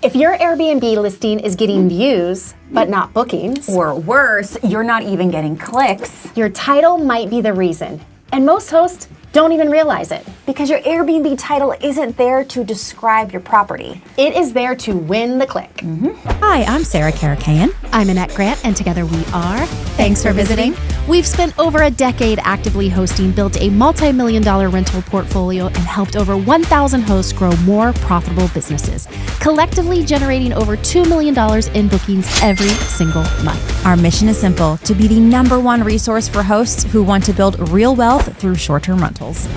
If your Airbnb listing is getting views, but not bookings, or worse, you're not even getting clicks, your title might be the reason. And most hosts don't even realize it. because your Airbnb title isn't there to describe your property. It is there to win the click. Hi, I'm Sarah Karakayan. I'm Annette Grant, and together we are. Thanks for visiting. We've spent over a decade actively hosting, built a multi-million-dollar rental portfolio, and helped over 1,000 hosts grow more profitable businesses, collectively generating over $2 million in bookings every single month. Our mission is simple: to be the #1 resource for hosts who want to build real wealth through short-term rentals.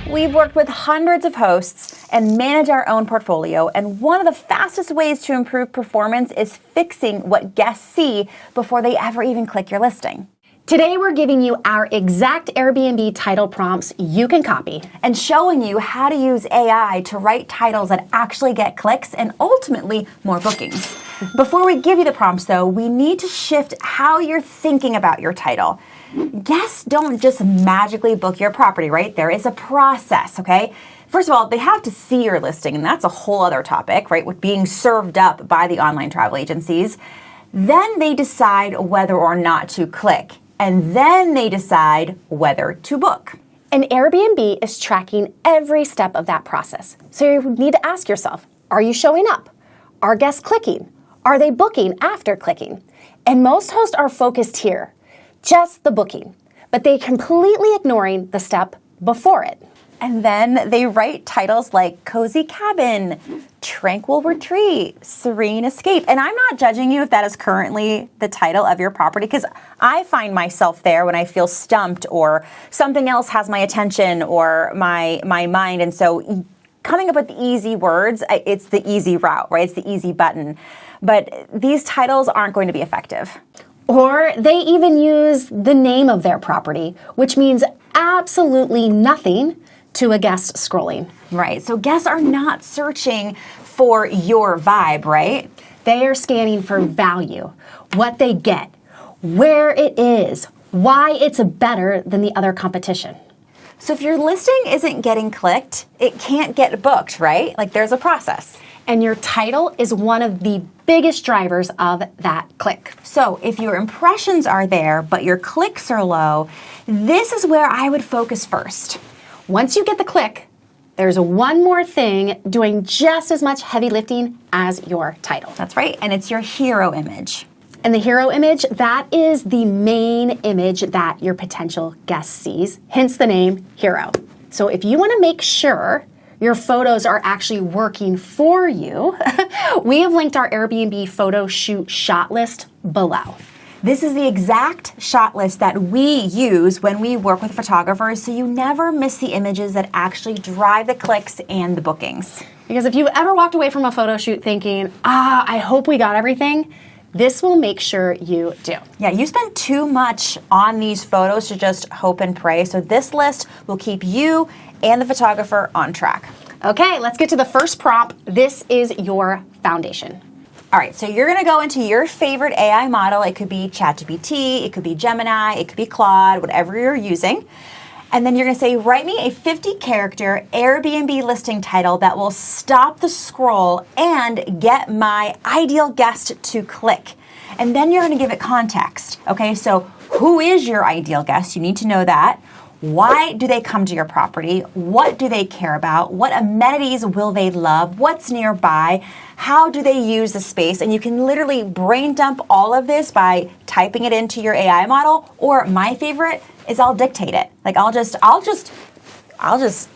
We've worked with hundreds of hosts and manage our own portfolio, and one of the fastest ways to improve performance is fixing what guests see before they ever even click your listing. Today, we're giving you our exact Airbnb title prompts you can copy, And showing you how to use AI to write titles that actually get clicks and ultimately more bookings. Before we give you the prompts though, we need to shift how you're thinking about your title. Guests don't just magically book your property, right? There is a process, okay? First of all, they have to see your listing, and that's a whole other topic, right? With being served up by the online travel agencies. Then they decide whether or not to click. And then they decide whether to book. and Airbnb is tracking every step of that process. So you need to ask yourself, are you showing up? Are guests clicking? Are they booking after clicking? And most hosts are focused here, just the booking, but they're completely ignoring the step before it. And then they write titles like Cozy Cabin, Tranquil Retreat, Serene Escape. And I'm not judging you if that is currently the title of your property, because I find myself there when I feel stumped or something else has my attention or my mind. And so coming up with easy words, it's the easy route, right? It's the easy button. But these titles aren't going to be effective. Or they even use the name of their property, which means absolutely nothing to a guest scrolling. Right, so guests are not searching for your vibe, right? They are scanning for value, what they get, where it is, why it's better than the other competition. So if your listing isn't getting clicked, it can't get booked, right? Like there's a process. And your title is one of the biggest drivers of that click. So if your impressions are there, but your clicks are low, this is where I would focus first. Once you get the click, there's one more thing doing just as much heavy lifting as your title. That's right, and it's your hero image. And the hero image, that is the main image that your potential guest sees, hence the name hero. So if you want to make sure your photos are actually working for you, we have linked our Airbnb photo shoot shot list below. This is the exact shot list that we use when we work with photographers, so you never miss the images that actually drive the clicks and the bookings. Because if you've ever walked away from a photo shoot thinking, I hope we got everything, this will make sure you do. Yeah, you spend too much on these photos to just hope and pray, so this list will keep you and the photographer on track. Okay, let's get to the first prompt. This is your foundation. All right, so you're gonna go into your favorite AI model. It could be ChatGPT, it could be Gemini, it could be Claude, whatever you're using. And then you're gonna say, write me a 50-character Airbnb listing title that will stop the scroll and get my ideal guest to click. And then you're gonna give it context, okay? So who is your ideal guest? You need to know that. Why do they come to your property? What do they care about? What amenities will they love? What's nearby? How do they use the space? And you can literally brain dump all of this by typing it into your AI model, or my favorite is I'll dictate it. Like I'll just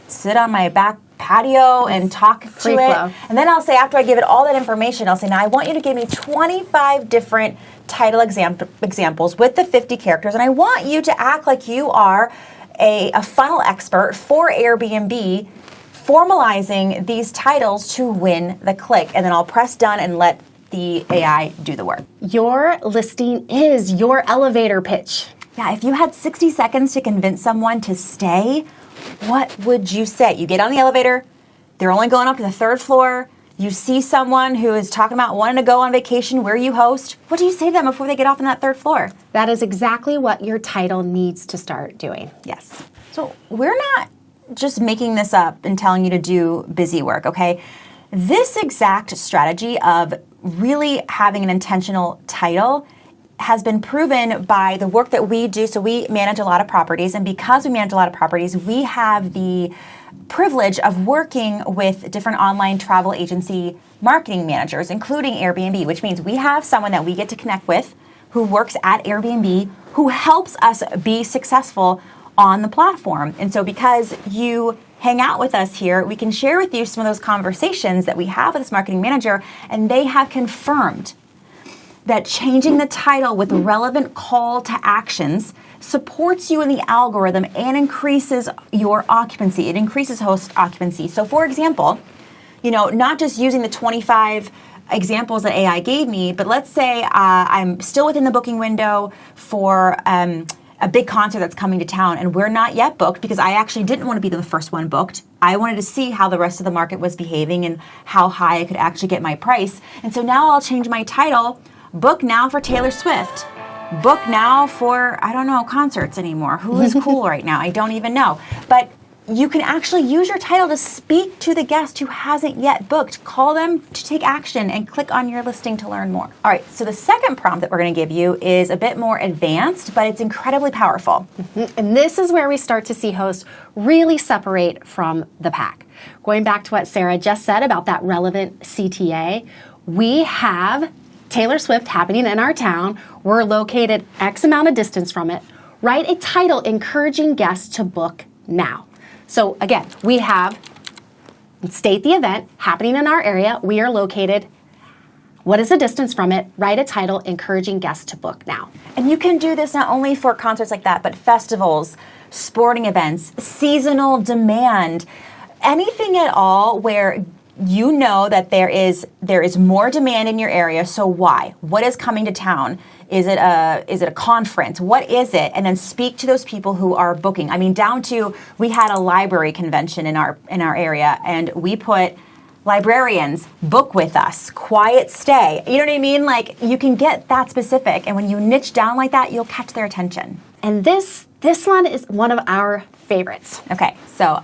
sit on my back patio and talk to Free it. flow. And then I'll say, after I give it all that information, I'll say, now I want you to give me 25 different title examples with the 50 characters, and I want you to act like you are a funnel expert for Airbnb, formalizing these titles to win the click. And then I'll press done and let the AI do the work. Your listing is your elevator pitch. Yeah, if you had 60 seconds to convince someone to stay, what would you say? You get on the elevator, they're only going up to the 3rd floor, you see someone who is talking about wanting to go on vacation where you host. What do you say to them before they get off on that 3rd floor? That is exactly what your title needs to start doing. Yes. So we're not just making this up and telling you to do busy work, okay? This exact strategy of really having an intentional title has been proven by the work that we do. So we manage a lot of properties, and because we manage a lot of properties, we have the privilege of working with different online travel agency marketing managers, including Airbnb, which means we have someone that we get to connect with who works at Airbnb who helps us be successful on the platform. And so because you hang out with us here, we can share with you some of those conversations that we have with this marketing manager, and they have confirmed that changing the title with relevant call to actions supports you in the algorithm and increases your occupancy. It increases host occupancy. So for example, not just using the 25 examples that AI gave me, but let's say I'm still within the booking window for a big concert that's coming to town, and we're not yet booked because I actually didn't want to be the first one booked. I wanted to see how the rest of the market was behaving and how high I could actually get my price. And so now I'll change my title. Book now for Taylor Swift. Book now for, I don't know, concerts anymore. Who is cool right now? I don't even know. But you can actually use your title to speak to the guest who hasn't yet booked. Call them to take action and click on your listing to learn more. All right, so the second prompt that we're going to give you is a bit more advanced, but it's incredibly powerful. And this is where we start to see hosts really separate from the pack. Going back to what Sarah just said about that relevant CTA, we have Taylor Swift happening in our town. We're located X amount of distance from it. Write a title encouraging guests to book now. So again, we have state the event happening in our area. We are located. What is the distance from it? Write a title encouraging guests to book now. And you can do this not only for concerts like that, but festivals, sporting events, seasonal demand, anything at all where you know that there is more demand in your area. So why? What is coming to town? Is it a conference? What is it? And then speak to those people who are booking. I mean, down to, we had a library convention in our area, and we put librarians book with us, quiet stay. You know what I mean? Like, you can get that specific, and when you niche down like that, you'll catch their attention. And this one is one of our favorites. Okay, so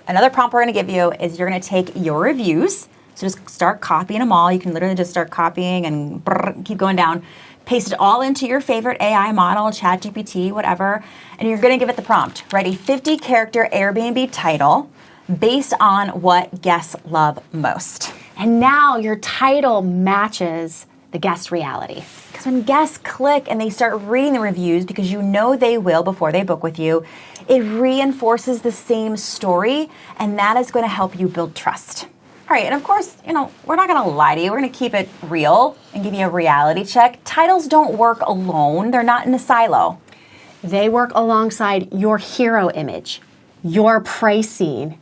another prompt we're going to give you is you're going to take your reviews. So just start copying them all. You can literally just start copying and keep going down. Paste it all into your favorite AI model, ChatGPT, whatever, and you're going to give it the prompt. Write a 50-character Airbnb title based on what guests love most. And now your title matches the guest reality. Because when guests click and they start reading the reviews, because you know they will before they book with you, it reinforces the same story, and that is going to help you build trust. All right, and of course, we're not going to lie to you. We're going to keep it real and give you a reality check. Titles don't work alone. They're not in a silo. They work alongside your hero image, your pricing,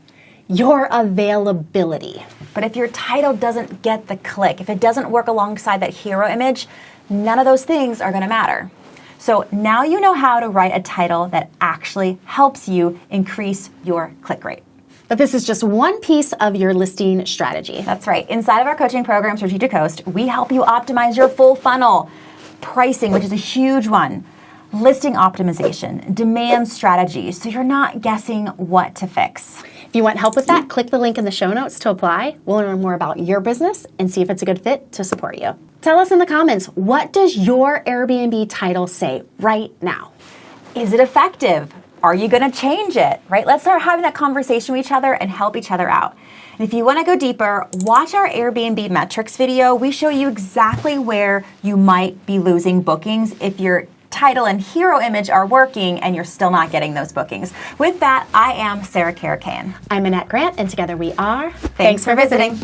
your availability. But if your title doesn't get the click, if it doesn't work alongside that hero image, none of those things are going to matter. So now you know how to write a title that actually helps you increase your click rate. But this is just one piece of your listing strategy. That's right. Inside of our coaching program, Strategic Host, we help you optimize your full funnel. Pricing, which is a huge one. Listing optimization, demand strategy, so you're not guessing what to fix. If you want help with that, click the link in the show notes to apply. We'll learn more about your business and see if it's a good fit to support you. Tell us in the comments, what does your Airbnb title say right now? Is it effective? Are you going to change it, right? Let's start having that conversation with each other and help each other out. And if you want to go deeper, watch our Airbnb metrics video. We show you exactly where you might be losing bookings if your title and hero image are working and you're still not getting those bookings. With that, I am Sarah Karakayan. I'm Annette Grant, and together we are Thanks for visiting.